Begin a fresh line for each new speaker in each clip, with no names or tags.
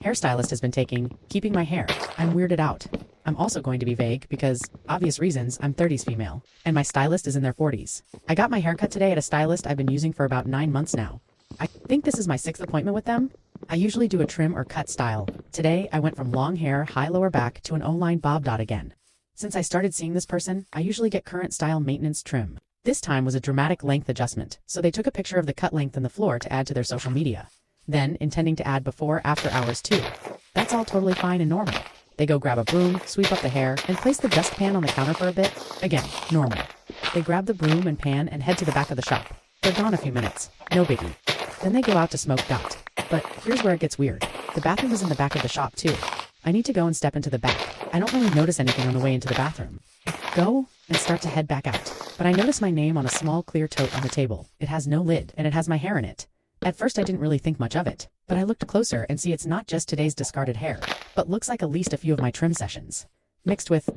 hairstylist has been keeping my hair. I'm weirded out. I'm also going to be vague because, obvious reasons, I'm 30s female, and my stylist is in their 40s. I got my haircut today at a stylist I've been using for about 9 months now. I think this is my 6th appointment with them. I usually do a trim or cut style. Today, I went from long hair, high lower back to an O-line bob dot again. Since I started seeing this person, I usually get current style maintenance trim. This time was a dramatic length adjustment, so they took a picture of the cut length and the floor to add to their social media. Then, intending to add before after hours too. That's all totally fine and normal. They go grab a broom, sweep up the hair, and place the dustpan on the counter for a bit. Again, normal. They grab the broom and pan and head to the back of the shop. They're gone a few minutes. No biggie. Then they go out to smoke dot. But here's where it gets weird. The bathroom is in the back of the shop too. I need to go and step into the back. I don't really notice anything on the way into the bathroom. Go and start to head back out. But I notice my name on a small clear tote on the table. It has no lid, and it has my hair in it. At first I didn't really think much of it, but I looked closer and see it's not just today's discarded hair, but looks like at least a few of my trim sessions. Mixed with ...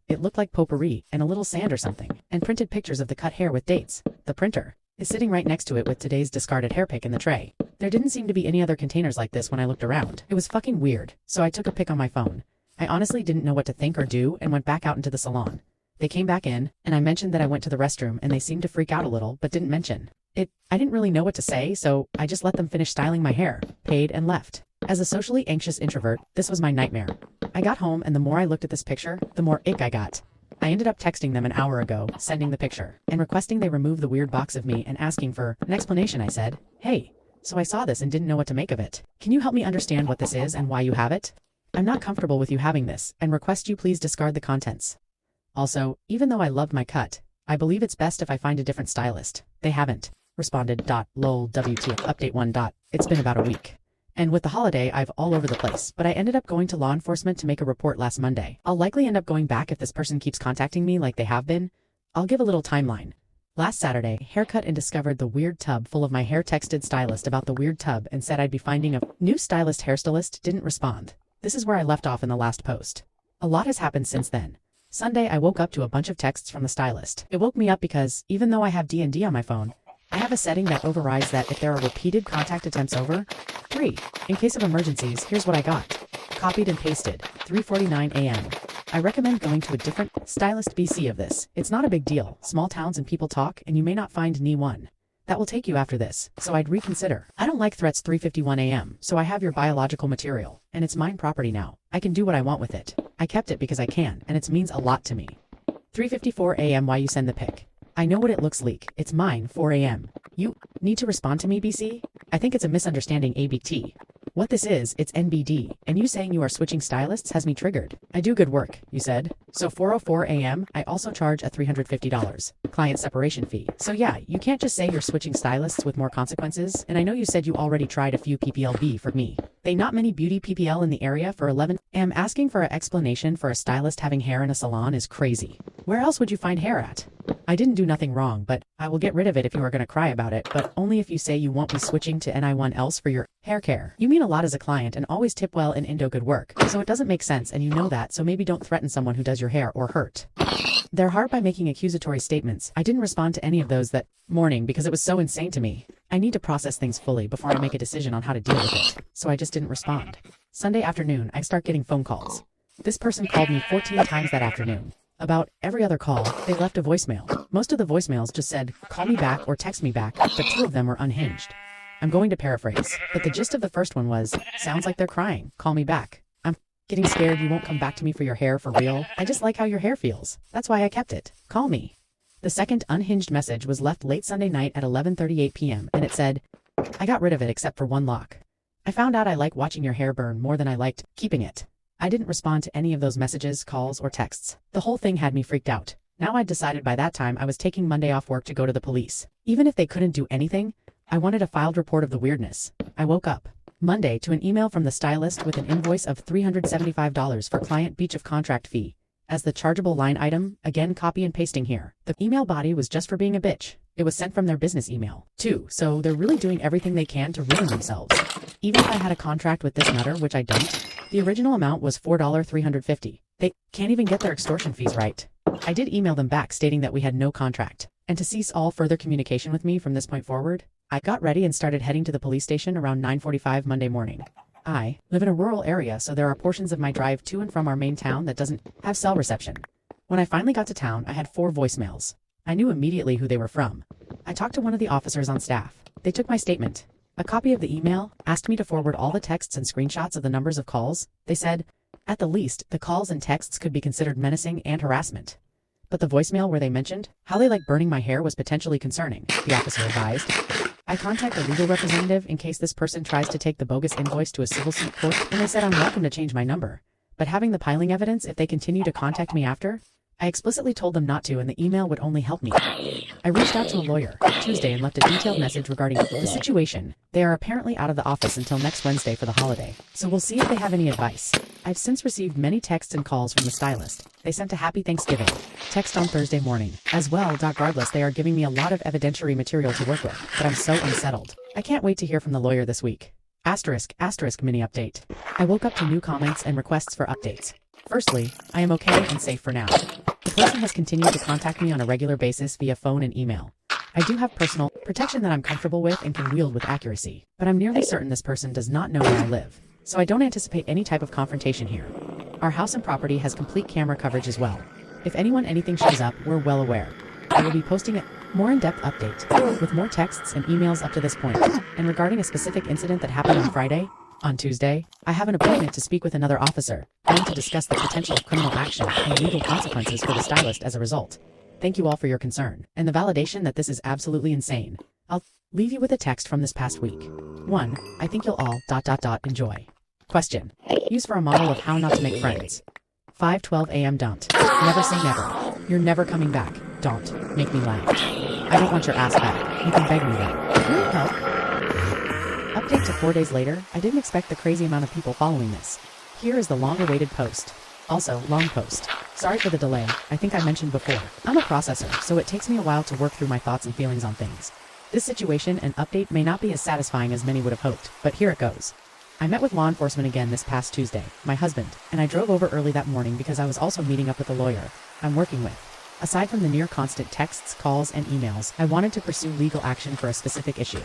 it looked like potpourri and a little sand or something, and printed pictures of the cut hair with dates. The printer is sitting right next to it with today's discarded hair pick in the tray. There didn't seem to be any other containers like this when I looked around. It was fucking weird, so I took a pic on my phone. I honestly didn't know what to think or do and went back out into the salon. They came back in, and I mentioned that I went to the restroom and they seemed to freak out a little but didn't mention it. I didn't really know what to say, so I just let them finish styling my hair, paid, and left. As a socially anxious introvert, this was my nightmare. I got home and the more I looked at this picture, the more ick I got. I ended up texting them an hour ago, sending the picture, and requesting they remove the weird box of me and asking for an explanation. I said, "Hey, so I saw this and didn't know what to make of it. Can you help me understand what this is and why you have it? I'm not comfortable with you having this and request you please discard the contents. Also, even though I loved my cut, I believe it's best if I find a different stylist." They haven't responded. Lol WTF update 1. It's been about a week. And with the holiday, I've all over the place, but I ended up going to law enforcement to make a report last Monday. I'll likely end up going back if this person keeps contacting me like they have been. I'll give a little timeline. Last Saturday, haircut and discovered the weird tub full of my hair. Texted stylist about the weird tub and said I'd be finding a new stylist. Hairstylist didn't respond. This is where I left off in the last post. A lot has happened since then. Sunday, I woke up to a bunch of texts from the stylist. It woke me up because, even though I have D&D on my phone, I have a setting that overrides that if there are repeated contact attempts over 3. In case of emergencies, here's what I got. Copied and pasted, 3:49 a.m. I recommend going to a different stylist. BC of this. It's not a big deal. Small towns and people talk, and you may not find ni one that will take you after this, so I'd reconsider. I don't like threats. 3:51 a.m. So I have your biological material, and it's mine property now. I can do what I want with it. I kept it because I can, and it means a lot to me. 3:54 a.m. Why you send the pic? I know what it looks like. It's mine. 4 a.m. You need to respond to me, BC? I think it's a misunderstanding. ABT. What this is, it's NBD, and you saying you are switching stylists has me triggered. I do good work, you said. So 4:04 a.m. I also charge a $350 client separation fee. So yeah, you can't just say you're switching stylists with more consequences, and I know you said you already tried a few PPLB for me. They not many beauty PPL in the area for 11 a.m. Asking for an explanation for a stylist having hair in a salon is crazy. Where else would you find hair at? I didn't do nothing wrong, but I will get rid of it if you are going to cry about it, but only if you say you won't be switching to anyone else for your hair care. You mean a lot as a client and always tip well in Indo good work, so it doesn't make sense and you know that, so maybe don't threaten someone who does your hair or hurt their heart by making accusatory statements. I didn't respond to any of those that morning because it was so insane to me. I need to process things fully before I make a decision on how to deal with it, so I just didn't respond. Sunday afternoon, I start getting phone calls. This person called me 14 times that afternoon. About every other call, they left a voicemail. Most of the voicemails just said, call me back or text me back, but 2 of them were unhinged. I'm going to paraphrase, but the gist of the first one was, sounds like they're crying, call me back. I'm getting scared you won't come back to me for your hair for real. I just like how your hair feels. That's why I kept it. Call me. The second unhinged message was left late Sunday night at 11:38 p.m. and it said, I got rid of it except for one lock. I found out I like watching your hair burn more than I liked keeping it. I didn't respond to any of those messages, calls, or texts. The whole thing had me freaked out. Now I'd decided by that time I was taking Monday off work to go to the police. Even if they couldn't do anything, I wanted a filed report of the weirdness. I woke up Monday to an email from the stylist with an invoice of $375 for client breach of contract fee as the chargeable line item. Again, copy and pasting here. The email body was just for being a bitch. It was sent from their business email, too, so they're really doing everything they can to ruin themselves. Even if I had a contract with this nutter, which I don't, the original amount was $4,350. They can't even get their extortion fees right. I did email them back stating that we had no contract, and to cease all further communication with me from this point forward. I got ready and started heading to the police station around 9:45 Monday morning. I live in a rural area, so there are portions of my drive to and from our main town that doesn't have cell reception. When I finally got to town, I had 4 voicemails. I knew immediately who they were from. I talked to one of the officers on staff. They took my statement, a copy of the email, asked me to forward all the texts and screenshots of the numbers of calls. They said, at the least, the calls and texts could be considered menacing and harassment. But the voicemail where they mentioned how they like burning my hair was potentially concerning, the officer advised. I contact a legal representative in case this person tries to take the bogus invoice to a civil suit court, and they said I'm welcome to change my number. But having the piling evidence if they continue to contact me after, I explicitly told them not to, and the email would only help me. I reached out to a lawyer Tuesday and left a detailed message regarding the situation. They are apparently out of the office until next Wednesday for the holiday, so we'll see if they have any advice. I've since received many texts and calls from the stylist. They sent a happy Thanksgiving text on Thursday morning as well. Regardless, they are giving me a lot of evidentiary material to work with, but I'm so unsettled. I can't wait to hear from the lawyer this week. Asterisk mini update. I woke up to new comments and requests for updates. Firstly, I am okay and safe for now. The person has continued to contact me on a regular basis via phone and email. I do have personal protection that I'm comfortable with and can wield with accuracy, but I'm nearly certain this person does not know where I live, so I don't anticipate any type of confrontation here. Our house and property has complete camera coverage as well. If anything shows up, we're well aware. I will be posting a more in-depth update with more texts and emails up to this point. And regarding a specific incident that happened on Friday, on Tuesday, I have an appointment to speak with another officer, going to discuss the potential of criminal action and legal consequences for the stylist as a result. Thank you all for your concern, and the validation that this is absolutely insane. I'll leave you with a text from this past week. 1. I think you'll all ... enjoy. Question. Use for a model of how not to make friends. 5:12 a.m. Don't. Never say never. You're never coming back. Don't. Make me laugh. I don't want your ass back. You can beg me that. Will you help? Update to 4 days later, I didn't expect the crazy amount of people following this. Here is the long-awaited post. Also, long post. Sorry for the delay, I think I mentioned before. I'm a processor, so it takes me a while to work through my thoughts and feelings on things. This situation and update may not be as satisfying as many would have hoped, but here it goes. I met with law enforcement again this past Tuesday, my husband, and I drove over early that morning because I was also meeting up with a lawyer I'm working with. Aside from the near constant texts, calls, and emails, I wanted to pursue legal action for a specific issue.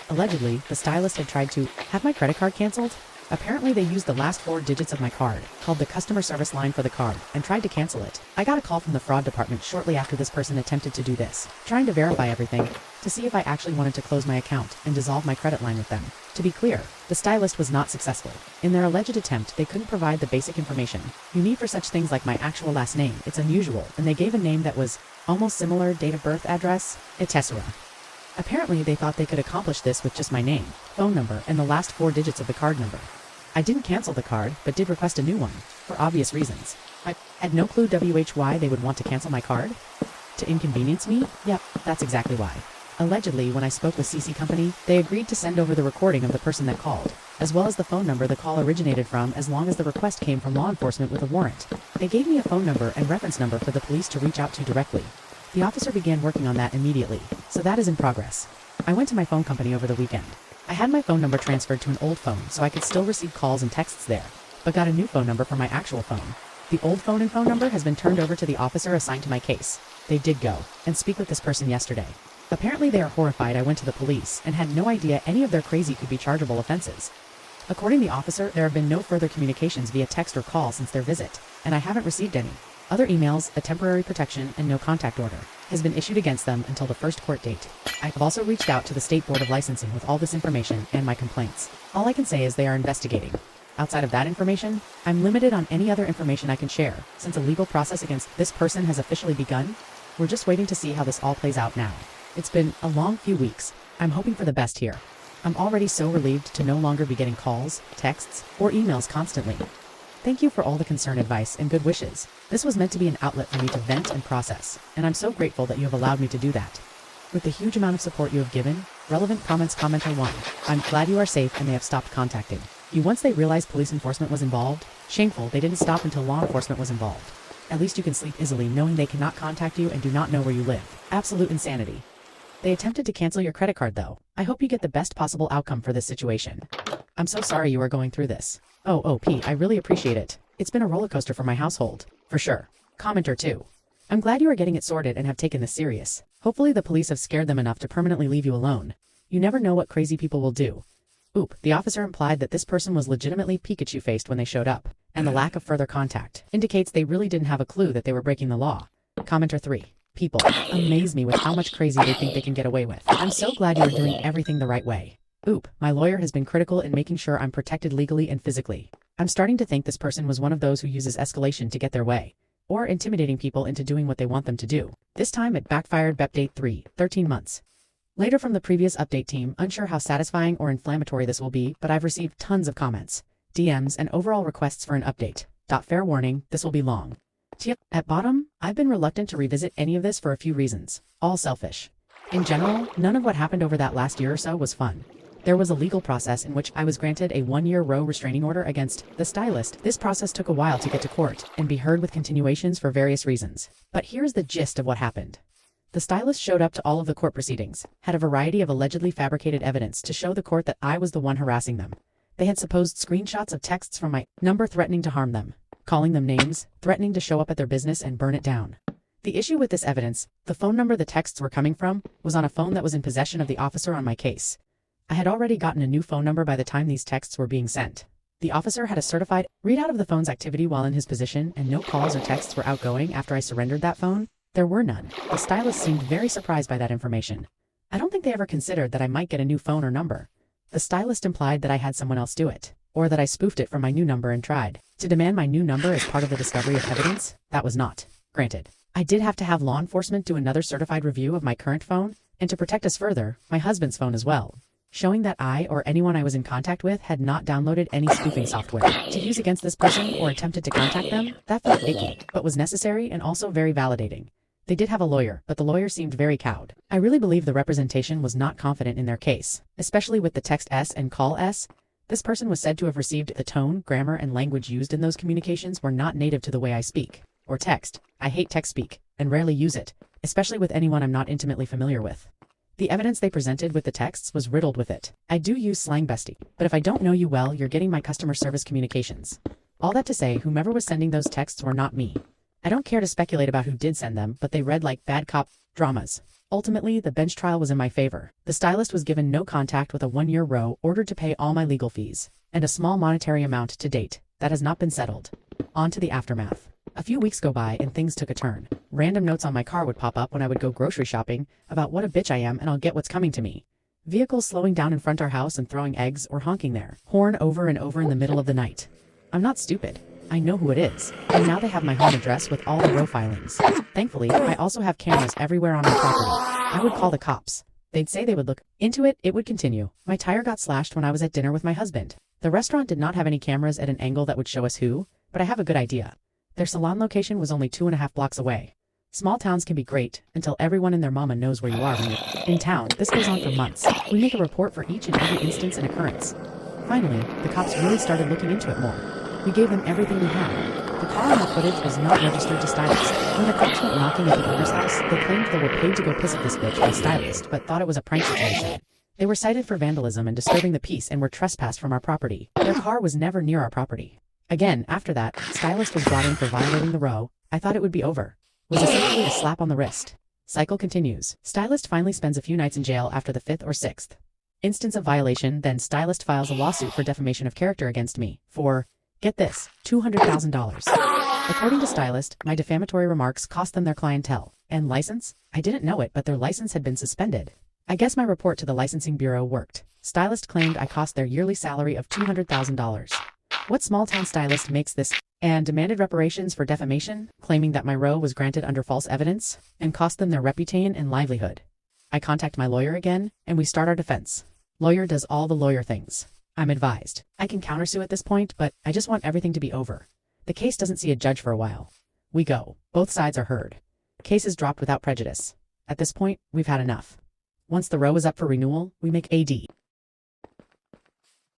Allegedly, the stylist had tried to have my credit card canceled. Apparently they used the last 4 digits of my card, called the customer service line for the card, and tried to cancel it. I got a call from the fraud department shortly after this person attempted to do this, trying to verify everything, to see if I actually wanted to close my account and dissolve my credit line with them. To be clear, the stylist was not successful. In their alleged attempt, they couldn't provide the basic information you need for such things like my actual last name. It's unusual, and they gave a name that was almost similar, date of birth, address, etc. Apparently, they thought they could accomplish this with just my name, phone number, and the last 4 digits of the card number. I didn't cancel the card, but did request a new one, for obvious reasons. I had no clue why they would want to cancel my card. To inconvenience me? Yep, that's exactly why. Allegedly, when I spoke with CC Company, they agreed to send over the recording of the person that called, as well as the phone number the call originated from, as long as the request came from law enforcement with a warrant. They gave me a phone number and reference number for the police to reach out to directly. The officer began working on that immediately, so that is in progress. I went to my phone company over the weekend. I had my phone number transferred to an old phone so I could still receive calls and texts there, but got a new phone number for my actual phone. The old phone and phone number has been turned over to the officer assigned to my case. They did go and speak with this person yesterday. Apparently they are horrified I went to the police and had no idea any of their crazy could be chargeable offenses. According to the officer, there have been no further communications via text or call since their visit, and I haven't received any. Other emails, a temporary protection, and no contact order has been issued against them until the first court date. I have also reached out to the State Board of Licensing with all this information and my complaints. All I can say is they are investigating. Outside of that information, I'm limited on any other information I can share, since a legal process against this person has officially begun. We're just waiting to see how this all plays out now. It's been a long few weeks. I'm hoping for the best here. I'm already so relieved to no longer be getting calls, texts, or emails constantly. Thank you for all the concern, advice, and good wishes. This was meant to be an outlet for me to vent and process, and I'm so grateful that you have allowed me to do that. With the huge amount of support you have given, relevant comments, commenter 1, I'm glad you are safe and they have stopped contacting you once they realized police enforcement was involved. Shameful they didn't stop until law enforcement was involved. At least you can sleep easily knowing they cannot contact you and do not know where you live. Absolute insanity. They attempted to cancel your credit card though. I hope you get the best possible outcome for this situation. I'm so sorry you are going through this. Oh, Pete, I really appreciate it. It's been a roller coaster for my household, for sure. Commenter 2. I'm glad you are getting it sorted and have taken this serious. Hopefully the police have scared them enough to permanently leave you alone. You never know what crazy people will do. Oop, the officer implied that this person was legitimately Pikachu-faced when they showed up, and the lack of further contact indicates they really didn't have a clue that they were breaking the law. Commenter 3. People amaze me with how much crazy they think they can get away with. I'm so glad you are doing everything the right way. Oop, my lawyer has been critical in making sure I'm protected legally and physically. I'm starting to think this person was one of those who uses escalation to get their way, or intimidating people into doing what they want them to do. This time it backfired. Update 3, 13 months. Later from the previous update team, unsure how satisfying or inflammatory this will be, but I've received tons of comments, DMs, and overall requests for an update. Fair warning, this will be long. At bottom, I've been reluctant to revisit any of this for a few reasons, all selfish. In general, none of what happened over that last year or so was fun. There was a legal process in which I was granted a 1-year row restraining order against the stylist. This process took a while to get to court and be heard with continuations for various reasons. But here's the gist of what happened. The stylist showed up to all of the court proceedings, had a variety of allegedly fabricated evidence to show the court that I was the one harassing them. They had supposed screenshots of texts from my number threatening to harm them, calling them names, threatening to show up at their business and burn it down. The issue with this evidence, the phone number the texts were coming from, was on a phone that was in possession of the officer on my case. I had already gotten a new phone number by the time these texts were being sent. The officer had a certified readout of the phone's activity while in his position, and no calls or texts were outgoing after I surrendered that phone. There were none. The stylist seemed very surprised by that information. I don't think they ever considered that I might get a new phone or number. The stylist implied that I had someone else do it, or that I spoofed it from my new number and tried to demand my new number as part of the discovery of evidence. That was not granted. I did have to have law enforcement do another certified review of my current phone, and to protect us further, my husband's phone as well, showing that I or anyone I was in contact with had not downloaded any spoofing software to use against this person or attempted to contact them. That felt icky, but was necessary and also very validating. They did have a lawyer, but the lawyer seemed very cowed. I really believe the representation was not confident in their case, especially with the text S and call S. This person was said to have received the tone, grammar, and language used in those communications were not native to the way I speak or text. I hate text speak and rarely use it, especially with anyone I'm not intimately familiar with. The evidence they presented with the texts was riddled with it. I do use slang bestie, but if I don't know you well, you're getting my customer service communications. All that to say, whomever was sending those texts were not me. I don't care to speculate about who did send them, but they read like bad cop dramas. Ultimately, the bench trial was in my favor. The stylist was given no contact with a 1-year row, ordered to pay all my legal fees, and a small monetary amount to date. That has not been settled. On to the aftermath. A few weeks go by and things took a turn. Random notes on my car would pop up when I would go grocery shopping about what a bitch I am and I'll get what's coming to me. Vehicles slowing down in front of our house and throwing eggs or honking their horn over and over in the middle of the night. I'm not stupid. I know who it is, and now they have my home address with all the row filings. Thankfully, I also have cameras everywhere on my property. I would call the cops. They'd say they would look into it. It would continue. My tire got slashed when I was at dinner with my husband. The restaurant did not have any cameras at an angle that would show us who, but I have a good idea. Their salon location was only 2.5 blocks away. Small towns can be great until everyone and their mama knows where you are when you're in town. This goes on for months. We make a report for each and every instance and occurrence. Finally, the cops really started looking into it more. We gave them everything we had. The car in the footage was not registered to Stylist. When the cops went knocking at the owner's house, they claimed they were paid to go piss at this bitch by Stylist, but thought it was a prank situation. They were cited for vandalism and disturbing the peace and were trespassed from our property. Their car was never near our property. Again, after that, Stylist was brought in for violating the row. I thought it would be over. Was essentially a slap on the wrist. Cycle continues. Stylist finally spends a few nights in jail after the 5th or 6th instance of violation, then Stylist files a lawsuit for defamation of character against me for, get this, $200,000. According to Stylist, my defamatory remarks cost them their clientele and license. I didn't know it, but their license had been suspended. I guess my report to the licensing bureau worked. Stylist claimed I cost their yearly salary of $200,000. What small-town stylist makes this? And demanded reparations for defamation, claiming that my row was granted under false evidence and cost them their reputation and livelihood. I contact my lawyer again, and we start our defense. Lawyer does all the lawyer things. I'm advised. I can countersue at this point, but I just want everything to be over. The case doesn't see a judge for a while. We go. Both sides are heard. Case is dropped without prejudice. At this point, we've had enough. Once the row is up for renewal, we make AD.